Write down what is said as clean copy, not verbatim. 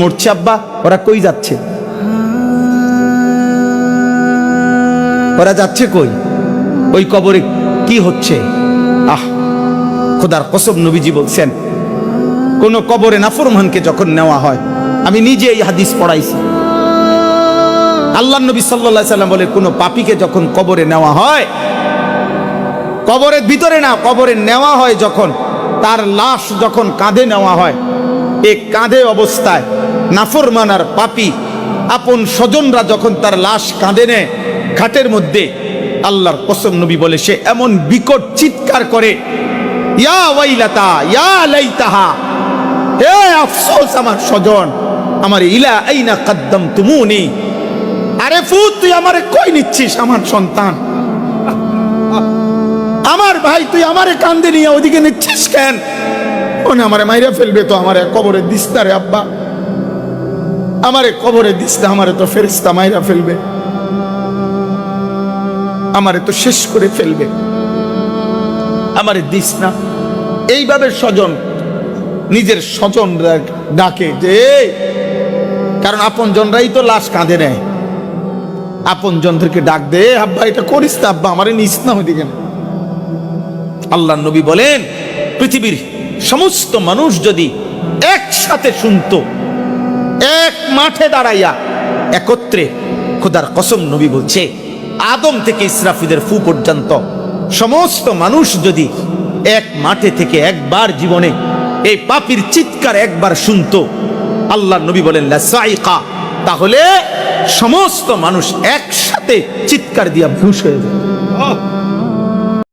মরছে আব্বা, ওরা কই যাচ্ছে? ওরা যাচ্ছে কই? ওই কবরে কি হচ্ছে? আহ, খোদার কসম, নবীজি বলছেন কোন কবরে নাফরমানকে যখন নেওয়া হয়, আমি নিজে এই হাদিস পড়াইছি, আল্লাহ নবী সাল্লাল্লাহু আলাইহি সাল্লাম বলে কোন পাপীকে যখন কবরে নেওয়া হয়, কবরের ভিতরে না, কবরে নেওয়া হয় যখন, তার লাশ যখন কাঁধে নেওয়া হয়, এই কাঁধে অবস্থায় নাফরমান আর পাপী আপন স্বজনরা যখন তার লাশ কাঁধে নেয় ঘাটের মধ্যে, আল্লাহর কসম নবী বলে সে এমন বিকট চিৎকার করে, ইয়া ওয়াইলাতা ইয়া লাইতাহা, হে আফসোস আমার স্বজন, আমার ইলা আইনা কাদ্দামতুমুনি, আরে ফুত তুই আমারে কই নিচ্ছিস? আমার সন্তান, আমার ভাই, তুই আমারে কান্দে নিয়ে ওদিকে নিচ্ছিস কেন? ওনে আমারে মাইরা ফেলবে তো, আমারে কবরে দিস না রে আব্বা, আমারে কবরে দিস না, আমারে তো ফেরেশতা মাইরা ফেলবে, আমারে তো শেষ করে ফেলবে, আমারে দিস না। এইভাবে স্বজন নিজের স্বজন ডাকে যে, কারণ আপন জনরাই তো লাশ কাঁধে নেয়, আপন জনদেরকে ডাক দে, আব্বা এটা করিস না, আব্বা আমারে নিস না ওইদিকে। আল্লাহ নবী বলেন পৃথিবীর সমস্ত মানুষ যদি একসাথে শুনতো, এক মাঠে দাঁড়াইয়া একত্রে, খোদার কসম নবী বলছে আদম থেকে ইসরাফিলের ফু পর্যন্ত সমস্ত মানুষ যদি এক মাঠে থেকে একবার জীবনে এই পাপীর চিৎকার একবার শুনতো, আল্লাহ নবী বলেন লাসাইকা, তাহলে সমস্ত মানুষ একসাথে চিৎকার দিয়া ভুশ হয়ে যায়।